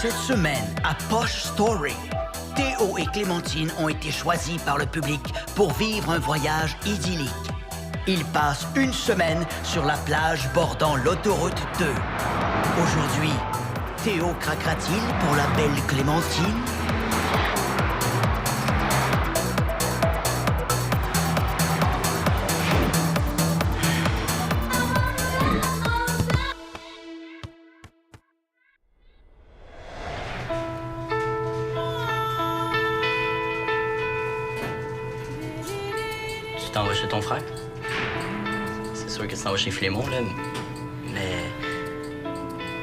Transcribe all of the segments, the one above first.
Cette semaine, à Posh Story, Théo et Clémentine ont été choisis par le public pour vivre un voyage idyllique. Ils passent une semaine sur la plage bordant l'autoroute 2. Aujourd'hui, Théo craquera-t-il pour la belle Clémentine? Tu t'en vas chez ton frère? C'est sûr que tu t'en vas chez Flémont, là. Mais.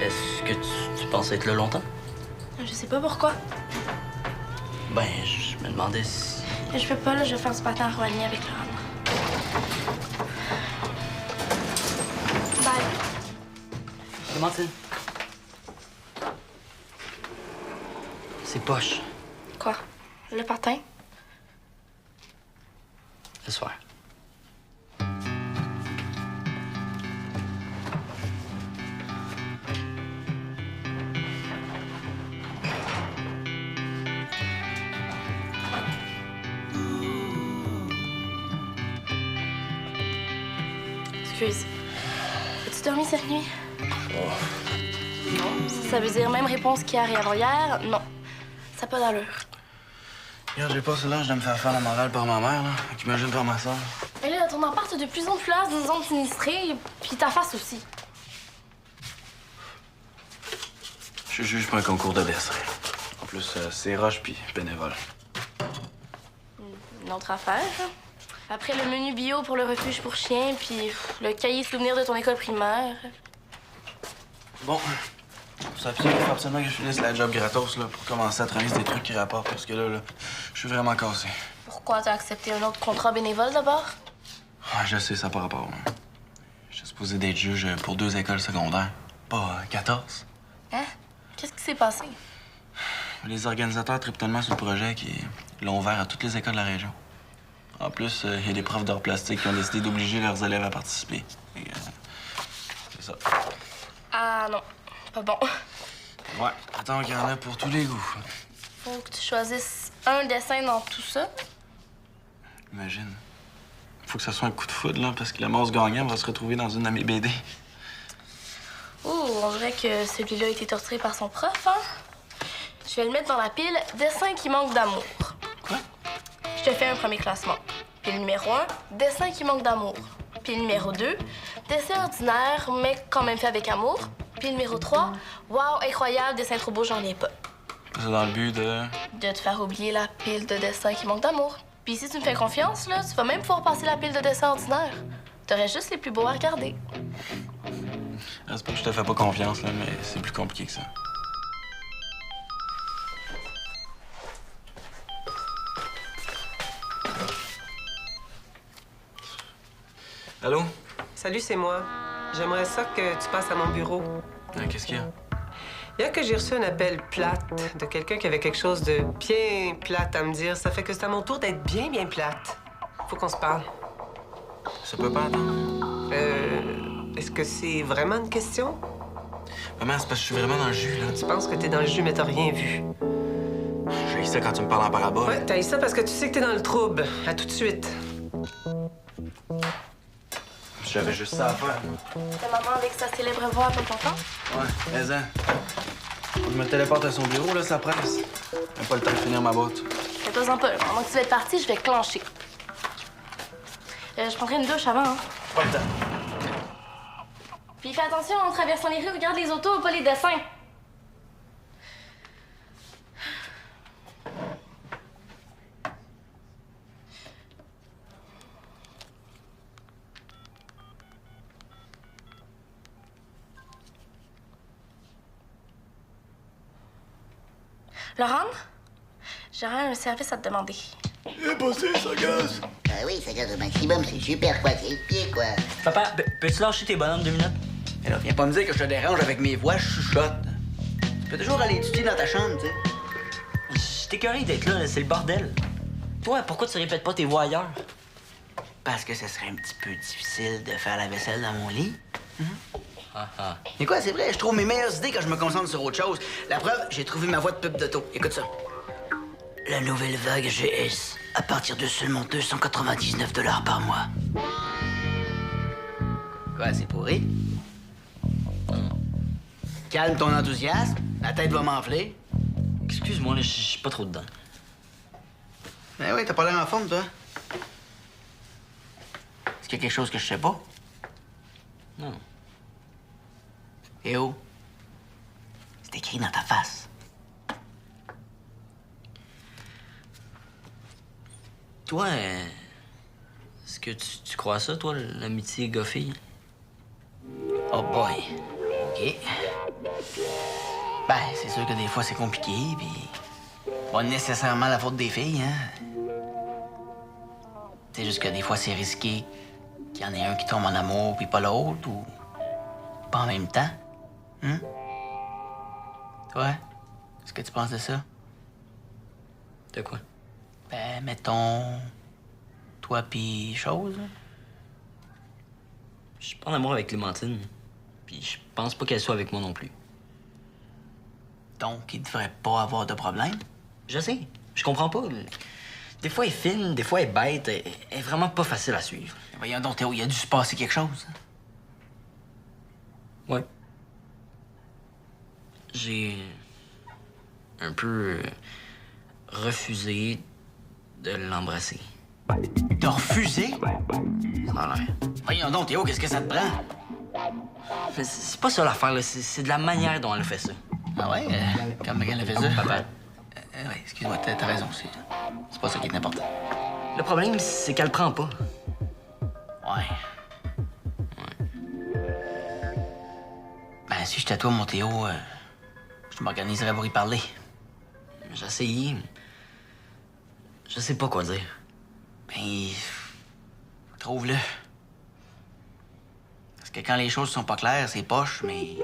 Est-ce que tu penses être là longtemps? Je sais pas pourquoi. Ben, je me demandais si. Je peux pas, là, je vais faire ce matin à Rouhani avec Laurent. Bye. Clémentine. C'est poche. Quoi? Le patin? Ce soir. Excuse. As-tu dormi cette nuit? Non. Ça veut dire même réponse qu'hier et avant-hier? Non. Ça n'a pas d'allure. Regarde, j'ai pas ce l'âge de me faire la morale par ma mère, là. Qu'imagine par ma soeur. Et là, ton appart est de plus en plus large d'une zone sinistrée, puis ta face aussi. Je juge pas un concours de dessin. En plus, c'est roche puis bénévole. Une autre affaire. Après le menu bio pour le refuge pour chiens, puis le cahier souvenir de ton école primaire. Bon, ça faut absolument que je finisse la job gratos, là, pour commencer à travailler sur des trucs qui rapportent, parce que là, je suis vraiment cassé. Pourquoi t'as accepté un autre contrat bénévole d'abord? Ah, je sais, ça par rapport, là. J'étais supposé d'être juge pour 2 écoles secondaires, pas 14. Hein? Qu'est-ce qui s'est passé? Les organisateurs trippent tellement sur le projet qu'ils l'ont ouvert à toutes les écoles de la région. En plus, il y a des profs d'art plastique qui ont décidé d'obliger leurs élèves à participer. Et, c'est ça. Ah non, pas bon. Ouais, attends qu'il y en a pour tous les goûts. Faut que tu choisisses un dessin dans tout ça. Imagine. Faut que ça soit un coup de foudre, là, parce que le monstre gagnant va se retrouver dans une de mes BD. Ouh, on dirait que celui-là a été torturé par son prof, hein? Je vais le mettre dans la pile « Dessin qui manque d'amour ». Quoi? Je te fais un premier classement. Pile numéro 1, dessin qui manque d'amour. Pile numéro 2, dessin ordinaire, mais quand même fait avec amour. Pile numéro 3, wow, incroyable, dessin trop beau, j'en ai pas. C'est dans le but de... De te faire oublier la pile de dessins qui manque d'amour. Puis si tu me fais confiance, là, tu vas même pouvoir passer la pile de dessins ordinaires. T'aurais juste les plus beaux à regarder. C'est pas que je te fais pas confiance, là, mais c'est plus compliqué que ça. Allô? Salut, c'est moi. J'aimerais ça que tu passes à mon bureau. Qu'est-ce qu'il y a? Hier que j'ai reçu un appel plate de quelqu'un qui avait quelque chose de bien plate à me dire, ça fait que c'est à mon tour d'être bien, bien plate. Faut qu'on se parle. Ça peut pas attendre? Est-ce que c'est vraiment une question? Maman, c'est parce que je suis vraiment dans le jus, là. Tu penses que t'es dans le jus, mais t'as rien vu. J'ai ça quand tu me parles en parabole. Ouais, t'as eu ça parce que tu sais que t'es dans le trouble. À tout de suite. J'avais juste ça à faire. Ta maman avec sa célèbre voix pas content? Ouais, mais je me téléporte à son bureau, là, ça presse. J'ai pas le temps de finir ma boîte. Fais-toi-en pas. Pendant que tu vas être parti, je vais clencher. Je prendrai une douche avant, hein? Pas le temps. Puis fais attention en traversant les rues, regarde les autos, pas les dessins. Laurent, j'aurais un service à te demander. Impossible, ça gaze! Ah oui, ça gaz au maximum, c'est super, quoi. C'est le pied, quoi. Papa, peux-tu lâcher tes bonhommes 2 minutes? Et là, viens pas me dire que je te dérange avec mes voix, je chuchote. Tu peux toujours aller étudier dans ta chambre, tu sais. Je t'écœuré d'être là, c'est le bordel. Toi, pourquoi tu répètes pas tes voix ailleurs? Parce que ce serait un petit peu difficile de faire la vaisselle dans mon lit. Ah, ah. Mais quoi, c'est vrai, je trouve mes meilleures idées quand je me concentre sur autre chose. La preuve, j'ai trouvé ma voie de pub d'auto. Écoute ça. La nouvelle vague GS, à partir de seulement 299 $ par mois. Quoi, c'est pourri? Calme ton enthousiasme, la tête va m'enfler. Excuse-moi, là, je suis pas trop dedans. Ben oui, t'as pas l'air en forme, toi. Est-ce qu'il y a quelque chose que je sais pas? Non. Eh oh. C'est écrit dans ta face. Toi, est-ce que tu crois ça, toi, l'amitié gars-fille? Oh boy. OK. Ben, c'est sûr que des fois, c'est compliqué, puis pas nécessairement la faute des filles, hein. C'est juste que des fois, c'est risqué qu'il y en ait un qui tombe en amour, puis pas l'autre, ou pas en même temps. Hein? Toi, qu'est-ce que tu penses de ça? De quoi? Ben, mettons, toi pis chose. Je suis pas en amour avec Clémentine. Puis je pense pas qu'elle soit avec moi non plus. Donc, il devrait pas avoir de problème. Je sais, je comprends pas. Des fois, elle est fine, des fois, elle est bête. Elle est vraiment pas facile à suivre. Voyons donc, Théo, il a dû se passer quelque chose. Ouais. J'ai un peu refusé de l'embrasser. T'as refusé? Ça a l'air. Voyons donc, Théo, qu'est-ce que ça te prend? Mais c'est pas ça l'affaire, là. C'est de la manière dont elle fait ça. Ah ouais? Comme elle a fait ça? Papa. Ouais, excuse-moi, t'as raison, c'est pas ça qui est important. Le problème, c'est qu'elle prend pas. Ouais. Ben, si j'étais toi, mon Théo, je m'organiserais pour y parler. J'ai essayé. Je sais pas quoi dire. Ben, trouve-le. Parce que quand les choses sont pas claires, c'est poche, mais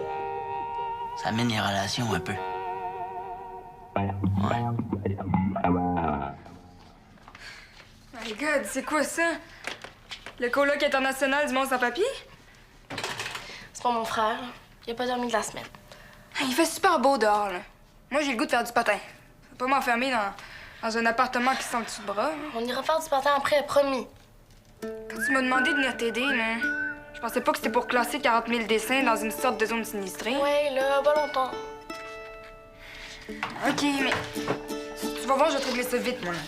ça mine les relations un peu. Ouais. My God, c'est quoi ça? Le colloque international du monde sans papier? C'est pas mon frère. Il a pas dormi de la semaine. Ah, il fait super beau dehors, là. Moi, j'ai le goût de faire du patin. Je vais pas m'enfermer dans un appartement qui sent le dessus de bras. Là. On ira faire du patin après, promis. Quand tu m'as demandé de venir t'aider, là, je pensais pas que c'était pour classer 40 000 dessins dans une sorte de zone sinistrée. Ouais, là, pas longtemps. OK, mais tu vas voir, je vais te régler ça vite, moi. Là.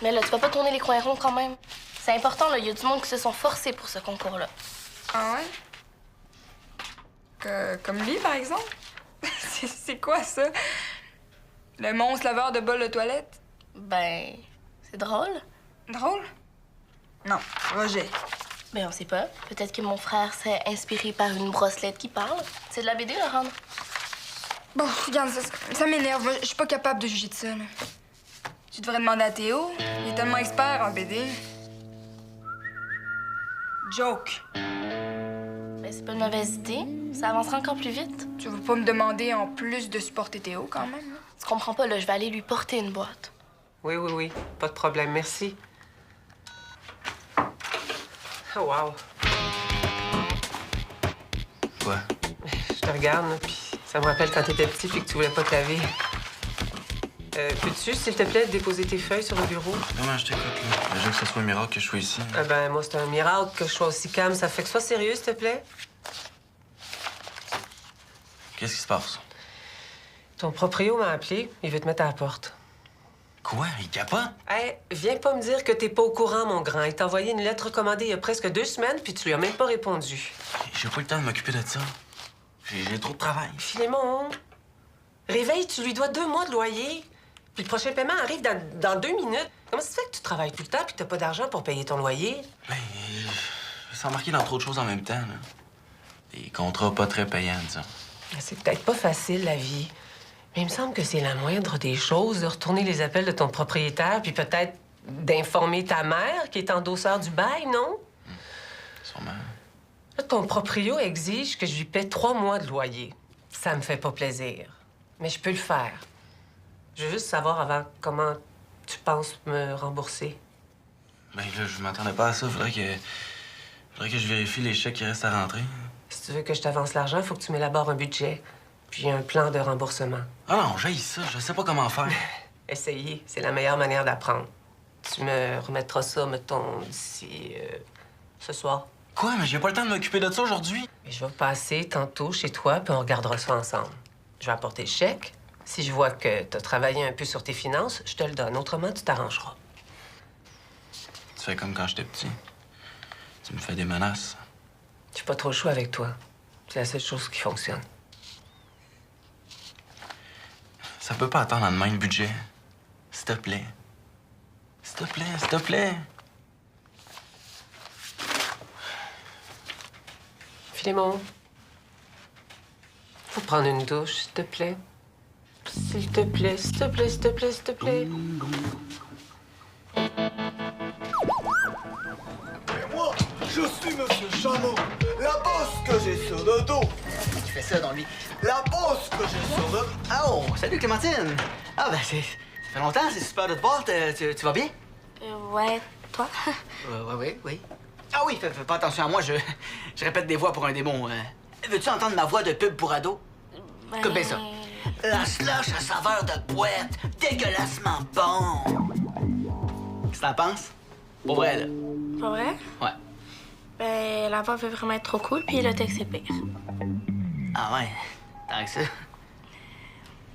Mais là, tu vas pas tourner les coins ronds quand même. C'est important, là. Il y a du monde qui se sont forcés pour ce concours-là. Ah ouais? Comme lui, par exemple? c'est quoi, ça? Le monstre laveur de bol de toilette? Ben, c'est drôle. Drôle? Non, Roger. Ben, on sait pas. Peut-être que mon frère serait inspiré par une brosselette qui parle. C'est de la BD, là, rendre. Bon, regarde, ça m'énerve. Moi, je suis pas capable de juger de ça, là. Tu devrais demander à Théo. Il est tellement expert en BD. Joke. Ben, c'est pas une mauvaise idée. Ça avancera encore plus vite. Tu veux pas me demander en plus de supporter Théo, quand même? Là? Tu comprends pas, là. Je vais aller lui porter une boîte. Oui. Pas de problème, merci. Oh, wow. Quoi? Je te regarde, là, puis ça me rappelle quand t'étais petit puis que tu voulais pas te laver. Peux-tu, s'il te plaît, déposer tes feuilles sur le bureau? Comment je t'écoute, là? Déjà que ce soit un miracle que je sois ici. Ah ben, moi, c'est un miracle que je sois aussi calme. Ça fait que sois sérieux, s'il te plaît. Qu'est-ce qui se passe? Ton proprio m'a appelé. Il veut te mettre à la porte. Quoi? Il capote? Hey, viens pas me dire que t'es pas au courant, mon grand. Il t'a envoyé une lettre recommandée il y a presque 2 semaines, puis tu lui as même pas répondu. J'ai pas eu le temps de m'occuper de ça. J'ai trop de travail. Philémon, réveille, tu lui dois 2 mois de loyer. Puis le prochain paiement arrive dans 2 minutes. Comment ça se fait que tu travailles tout le temps puis que t'as pas d'argent pour payer ton loyer? Ben, c'est embarqué dans trop de choses en même temps, là. Des contrats pas très payants, disons. C'est peut-être pas facile, la vie. Mais il me semble que c'est la moindre des choses de retourner les appels de ton propriétaire puis peut-être d'informer ta mère qui est endosseur du bail, non? Sûrement. Là, ton proprio exige que je lui paie 3 mois de loyer. Ça me fait pas plaisir. Mais je peux le faire. Je veux juste savoir avant comment tu penses me rembourser. Ben là, je m'attendais pas à ça. Faudrait que je vérifie les chèques qui restent à rentrer. Si tu veux que je t'avance l'argent, il faut que tu m'élabores un budget, puis un plan de remboursement. Ah non, j'ai ça. Je sais pas comment faire. Essayer, c'est la meilleure manière d'apprendre. Tu me remettras ça, mettons, d'ici ce soir. Quoi? Mais j'ai pas le temps de m'occuper de ça aujourd'hui. Et je vais passer tantôt chez toi, puis on regardera ça ensemble. Je vais apporter le chèque. Si je vois que tu as travaillé un peu sur tes finances, je te le donne. Autrement, tu t'arrangeras. Tu fais comme quand j'étais petit. Tu me fais des menaces. J'ai pas trop le choix avec toi. C'est la seule chose qui fonctionne. Ça peut pas attendre demain le budget. S'il te plaît. S'il te plaît, s'il te plaît. Philémon, faut prendre une douche, s'il te plaît. S'il te plaît, s'il te plaît, s'il te plaît, s'il te plaît. Moi, je suis Monsieur Chameau, la bosse que j'ai sur le dos. Tu fais ça dans lui. La bosse que j'ai sur le dos. Ah, oh, salut Clémentine. Ah, ben, ça fait longtemps, c'est super de te voir. Tu vas bien? Ouais, toi? Oui. Ah oui, fais pas attention à moi, je répète des voix pour un démon. Veux-tu entendre ma voix de pub pour ado? Écoute bien ça. La slush à saveur de boîte, dégueulassement bon. Qu'est-ce que t'en penses? Pour vrai, là. Pas vrai? Ouais. Ben, la voix veut vraiment être trop cool, puis le texte est pire. Ah ouais, tant que ça.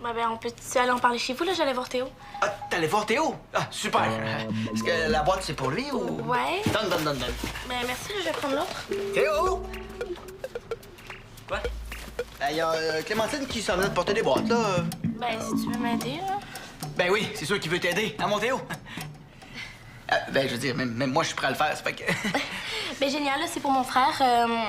Ben, on peut-tu aller en parler chez vous, là? J'allais voir Théo. Ah, t'allais voir Théo? Ah, super. Est-ce que la boîte, c'est pour lui ou... Ouais. Donne. Ben, merci, là, je vais prendre l'autre. Théo! Quoi? Il y a Clémentine qui s'en vient de porter des boîtes, là. Ben, si tu veux m'aider, là. Ben oui, c'est sûr qu'il veut t'aider. À mon Théo. Ben, je veux dire, même moi, je suis prêt à le faire, ça fait que... Ben, génial, là, c'est pour mon frère.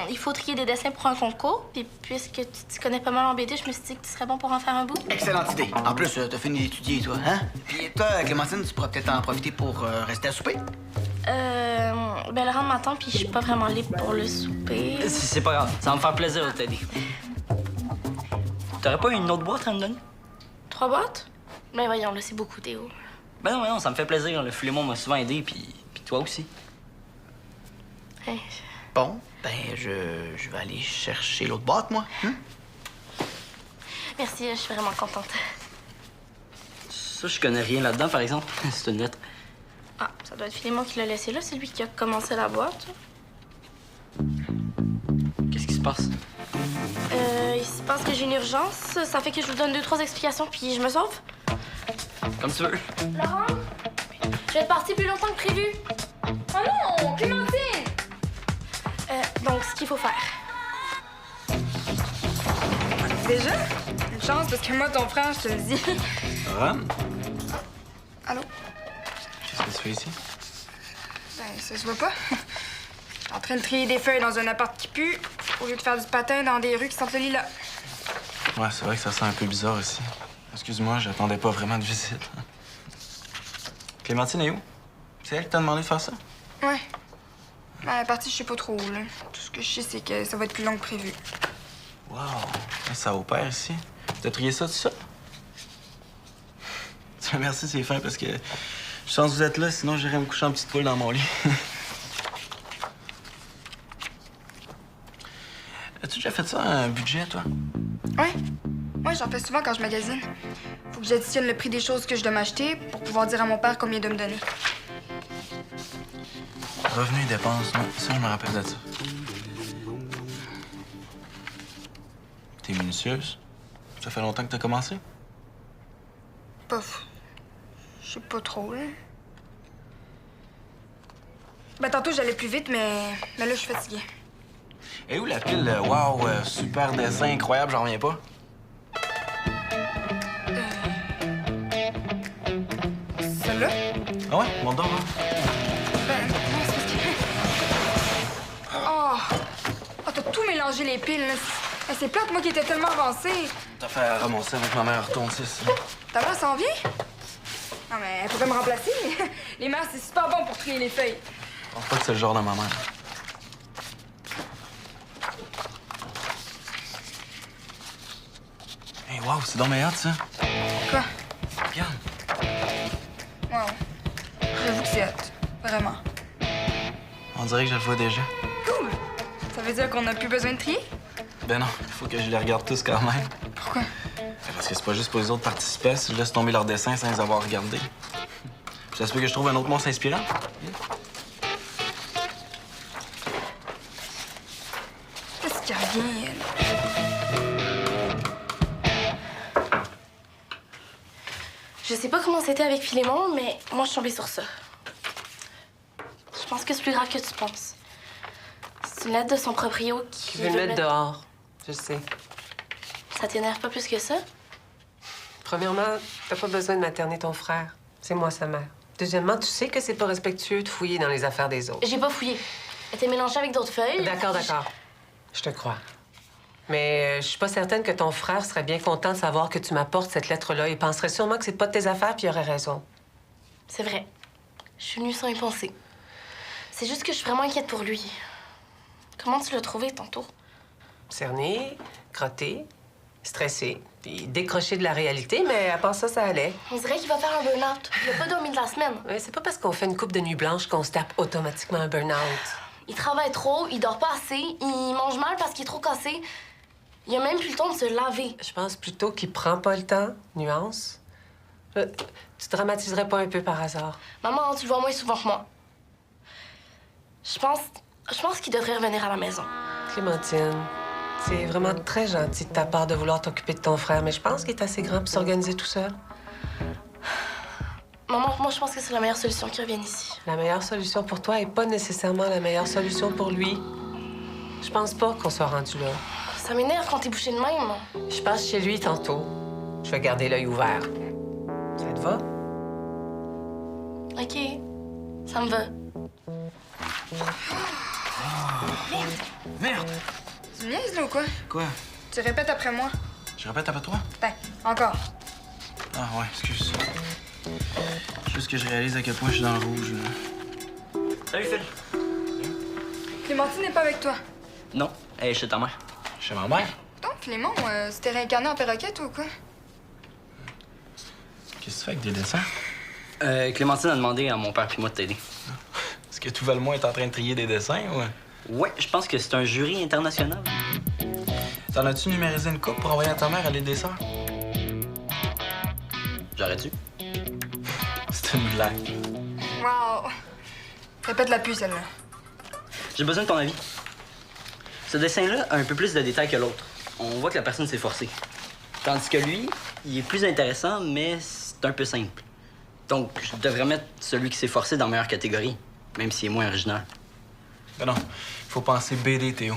Il faut trier des dessins pour un concours. Puis, puisque tu t'y connais pas mal en BD, je me suis dit que tu serais bon pour en faire un bout. Excellente idée. En plus, t'as fini d'étudier, toi, hein? Puis toi, Clémentine, tu pourras peut-être en profiter pour rester à souper. Ben, Laurent m'attend, puis je suis pas vraiment libre pour le souper. C'est pas grave, ça va me faire plaisir de t'aider. T'aurais pas une autre boîte à me donner? 3 boîtes? Ben, voyons, là, c'est beaucoup, Théo. Ben non, ça me fait plaisir. Le Philémon m'a souvent aidé, puis toi aussi. Hey. Bon, ben, je vais aller chercher l'autre boîte, moi. Merci, je suis vraiment contente. Ça, je connais rien là-dedans, par exemple. C'est une lettre. Ah, ça doit être Philémon qui l'a laissé là. C'est lui qui a commencé la boîte. Qu'est-ce qui se passe? Il se passe que j'ai une urgence. Ça fait que je vous donne 2-3 explications, puis je me sauve. Comme tu veux. Laurent? Je vais être partie plus longtemps que prévu. Oh non! Clémentine! Donc, ce qu'il faut faire. Déjà? Une chance, parce que moi, ton frère, je te le dis. Ron, Allô? qu'est-ce que tu fais ici? Ben, ça se voit pas. Je suis en train de trier des feuilles dans un appart qui pue, au lieu de faire du patin dans des rues qui sentent le lilas. Ouais, c'est vrai que ça sent un peu bizarre ici. Excuse-moi, j'attendais pas vraiment de visite. Clémentine est où? C'est elle qui t'a demandé de faire ça? Ouais. Ben, la partie, je sais pas trop où, là. Tout ce que je sais, c'est que ça va être plus long que prévu. Wow, ça opère ici. T'as trié ça tout ça? Merci, c'est fin parce que je sens que vous êtes là, sinon j'irais me coucher en petite poule dans mon lit. As-tu déjà fait ça, un budget, toi? Ouais. Ouais, j'en fais souvent quand je magasine. Faut que j'additionne le prix des choses que je dois m'acheter pour pouvoir dire à mon père combien il doit me donner. Revenus et dépenses, non, ça, je me rappelle de ça. T'es minutieuse? Ça fait longtemps que t'as commencé? Pof. Je sais pas trop, là. Ben, tantôt, j'allais plus vite, mais là, je suis fatiguée. Et où la pile, wow, super dessin incroyable, j'en reviens pas? Celle-là? Ah ouais? Mon dos, hein? Ben, non, c'est parce que... Oh! Oh, t'as tout mélangé les piles, là. C'est plate, moi qui étais tellement avancée. T'as fait à ramasser avec ma mère retourne 6. Ta mère s'en vient? Non, mais elle pourrait me remplacer. Les mères, c'est super bon pour trier les feuilles. Je pense pas que c'est le genre de ma mère. Hey, wow, c'est dans mes hâte, ça. Quoi? Regarde. Wow. J'avoue que c'est hot. Vraiment. On dirait que je le vois déjà. Cool! Ça veut dire qu'on n'a plus besoin de trier? Ben non, il faut que je les regarde tous quand même. Pourquoi? Parce que c'est pas juste pour les autres participants si je laisse tomber leurs dessins sans les avoir regardés. Ça se peut que je trouve un autre monstre inspirant. Qu'est-ce qui revient, elle? Je sais pas comment c'était avec Philémon, mais moi, je suis tombée sur ça. Je pense que c'est plus grave que tu penses. C'est une lettre de son proprio qui... Je vais le mettre dehors. Je sais. Ça t'énerve pas plus que ça? Premièrement, t'as pas besoin de materner ton frère. C'est moi sa mère. Deuxièmement, tu sais que c'est pas respectueux de fouiller dans les affaires des autres. J'ai pas fouillé. Elle était mélangée avec d'autres feuilles. D'accord. Je te crois. Mais je suis pas certaine que ton frère serait bien content de savoir que tu m'apportes cette lettre-là. Il penserait sûrement que c'est pas de tes affaires, puis il aurait raison. C'est vrai. Je suis venue sans y penser. C'est juste que je suis vraiment inquiète pour lui. Comment tu l'as trouvé tantôt? Cerné, crotté, stressé, puis décroché de la réalité, mais à part ça, ça allait. On dirait qu'il va faire un burn-out. Il a pas dormi de la semaine. Ouais, c'est pas parce qu'on fait une coupe de nuit blanche qu'on se tape automatiquement un burn-out. Il travaille trop, il dort pas assez, il mange mal parce qu'il est trop cassé. Il a même plus le temps de se laver. Je pense plutôt qu'il prend pas le temps, nuance. Tu dramatiserais pas un peu par hasard? Maman, tu le vois moins souvent que moi. Je pense qu'il devrait revenir à la maison. Clémentine, c'est vraiment très gentil de ta part de vouloir t'occuper de ton frère, mais je pense qu'il est assez grand pour s'organiser tout seul. Maman, moi, je pense que c'est la meilleure solution qu'il revienne ici. La meilleure solution pour toi est pas nécessairement la meilleure solution pour lui. Je pense pas qu'on soit rendu là. Ça m'énerve quand t'es bouché de même. Je passe chez lui tantôt. Je vais garder l'œil ouvert. Ça te va? OK. Ça me va. Merde! Tu me niaises, là, ou quoi? Quoi? Tu répètes après moi. Je répète après toi? Ben, encore. Ah ouais, excuse. Juste que je réalise à quel point je suis dans le rouge. Là. Salut, Phil. Clémentine n'est pas avec toi. Non, elle est chez ta mère. Chez ma mère? Donc, Clément, c'était réincarné en perroquet, toi, ou quoi? Qu'est-ce que tu fais avec des dessins? Clémentine a demandé à mon père puis moi de t'aider. Est-ce que tout Valmont est en train de trier des dessins ou... Ouais, je pense que c'est un jury international. T'en as-tu numérisé une coupe pour envoyer à ta mère à l'aide des sœurs? J'aurais dû. C'est une blague. Wow! Répète la puce, celle-là. J'ai besoin de ton avis. Ce dessin-là a un peu plus de détails que l'autre. On voit que la personne s'est forcée. Tandis que lui, il est plus intéressant, mais c'est un peu simple. Donc, je devrais mettre celui qui s'est forcé dans la meilleure catégorie, même s'il est moins original. Ben non, faut penser BD, Théo.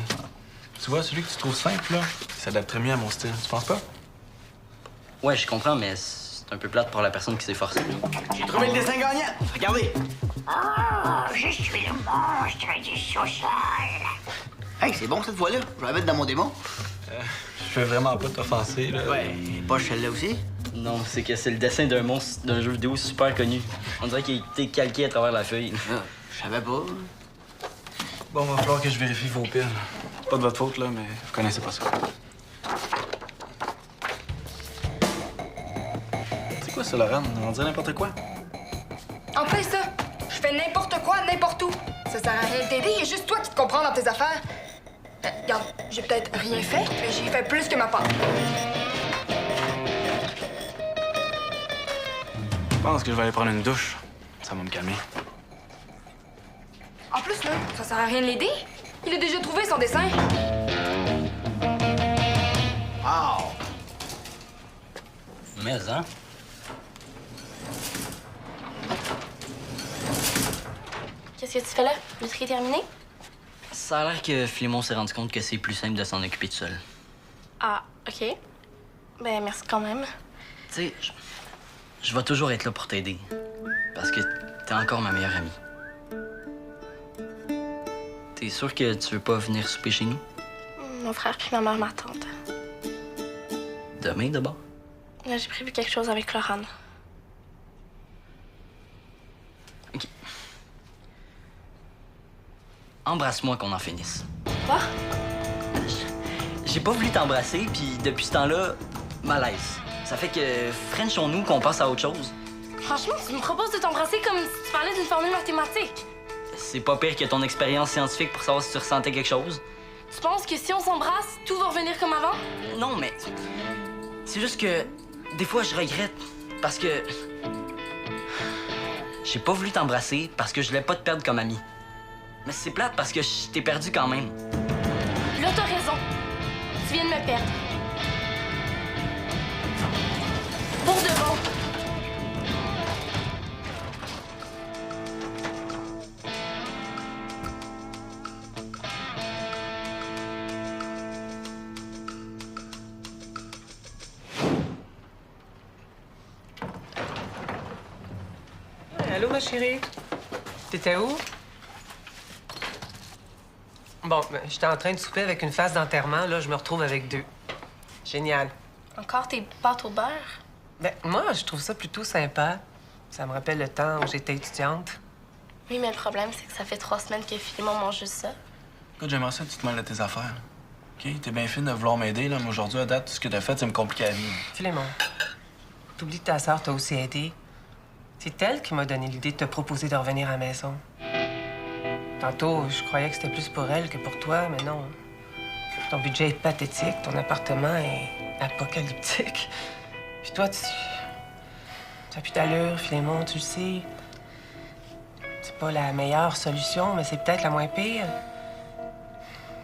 Tu vois, celui que tu trouves simple, là, il s'adapterait mieux à mon style. Tu penses pas? Ouais, je comprends, mais c'est un peu plate pour la personne qui s'est forcée. J'ai trouvé le dessin gagnant. Regardez. Oh, je suis le monstre du sous-sol. Hey, c'est bon cette fois-là. Je vais la mettre dans mon démon. Je veux vraiment pas t'offenser, là. Ouais, pas celle-là aussi. Non, c'est que c'est le dessin d'un monstre d'un jeu vidéo super connu. On dirait qu'il a été calqué à travers la feuille. Ah, je savais pas. Bon, va falloir que je vérifie vos piles. Pas de votre faute, là, mais vous connaissez pas ça. C'est quoi ça, Lorraine? On dirait n'importe quoi. En plein ça! Je fais n'importe quoi, n'importe où. Ça sert à rien de t'aider, il y a juste toi qui te comprends dans tes affaires. Regarde, j'ai peut-être rien fait, mais j'ai fait plus que ma part. Je pense que je vais aller prendre une douche. Ça va me calmer. En plus, là, ça sert à rien de l'aider. Il a déjà trouvé son dessin. Wow! Mais, hein? Qu'est-ce que tu fais là? Le tri est terminé? Ça a l'air que Philémon s'est rendu compte que c'est plus simple de s'en occuper tout seul. Ah, OK. Ben, merci quand même. Tu sais, je vais toujours être là pour t'aider. Parce que t'es encore ma meilleure amie. T'es sûr que tu veux pas venir souper chez nous? Mon frère puis ma mère m'attendent. Demain, d'abord? Là, j'ai prévu quelque chose avec Laurent. OK. Embrasse-moi qu'on en finisse. Quoi? J'ai pas voulu t'embrasser, puis depuis ce temps-là, malaise. Ça fait que frenchons-nous qu'on passe à autre chose. Franchement, tu me proposes de t'embrasser comme si tu parlais d'une formule mathématique. C'est pas pire que ton expérience scientifique pour savoir si tu ressentais quelque chose. Tu penses que si on s'embrasse, tout va revenir comme avant? Non, mais c'est juste que des fois, je regrette parce que j'ai pas voulu t'embrasser parce que je voulais pas te perdre comme ami. Mais c'est plate parce que je t'ai perdu quand même. Là, t'as raison. Tu viens de me perdre. Pour de bon. Allô, ma chérie? T'étais où? Bon, ben, j'étais en train de souper avec une face d'enterrement. Là, je me retrouve avec 2. Génial. Encore tes pâtes au beurre? Ben, moi, je trouve ça plutôt sympa. Ça me rappelle le temps où j'étais étudiante. Oui, mais le problème, c'est que ça fait 3 semaines que Philémon mange juste ça. Écoute, j'aimerais ça que tu te mêles de tes affaires. OK? T'es bien fine de vouloir m'aider, là, mais aujourd'hui, à date, tout ce que t'as fait, ça me complique la vie. Philémon, t'oublies que ta sœur t'a aussi aidé. C'est elle qui m'a donné l'idée de te proposer de revenir à la maison. Tantôt, je croyais que c'était plus pour elle que pour toi, mais non. Ton budget est pathétique, ton appartement est apocalyptique. Puis toi, t'as plus d'allure, Philémon, tu le sais. C'est pas la meilleure solution, mais c'est peut-être la moins pire.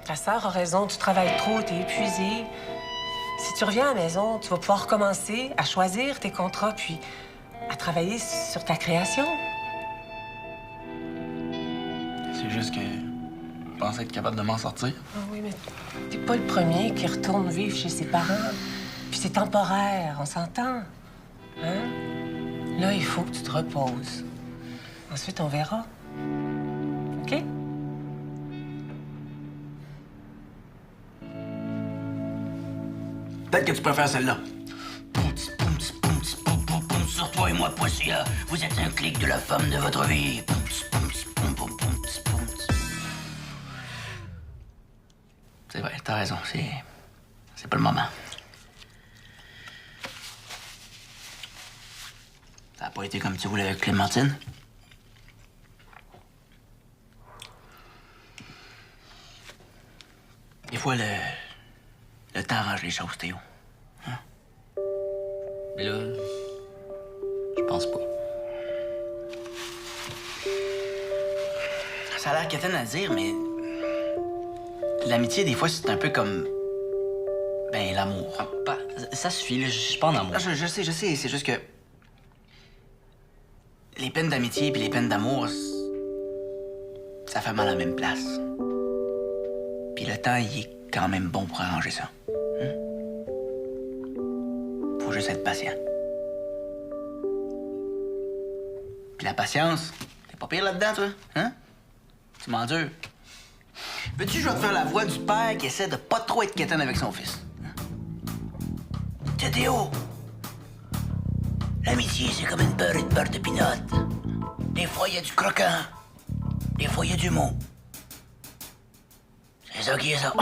Ta sœur a raison, tu travailles trop, t'es épuisé. Si tu reviens à la maison, tu vas pouvoir recommencer à choisir tes contrats, puis à travailler sur ta création. C'est juste que je pensais être capable de m'en sortir. Ah oui, mais t'es pas le premier qui retourne vivre chez ses parents. Puis c'est temporaire, on s'entend. Hein? Là, il faut que tu te reposes. Ensuite, on verra. OK? Peut-être que tu peux faire celle-là. Sur toi et moi.ca, vous êtes un clic de la femme de votre vie. C'est vrai, t'as raison, c'est pas le moment. Ça a pas été comme tu voulais avec Clémentine. Des fois, le temps arrange les choses, Théo. Mais là, je pense pas. Ça a l'air quétaine à dire, mais l'amitié, des fois, c'est un peu comme... ben, l'amour. Ah, bah, ça suffit, là, je suis pas en amour. Ah, je sais, c'est juste que... les peines d'amitié puis les peines d'amour, ça fait mal à la même place. Puis le temps, il est quand même bon pour arranger ça. Faut juste être patient. Puis la patience, t'es pas pire là-dedans, toi, hein? Tu m'endures. Veux-tu que je vais te faire la voix du père qui essaie de pas trop être quétaine avec son fils? Tiens, Théo, l'amitié, c'est comme une beurre et de beurre de pinot. Des fois, il y a du croquant. Des fois, il y a du mot. C'est ça qui est ça.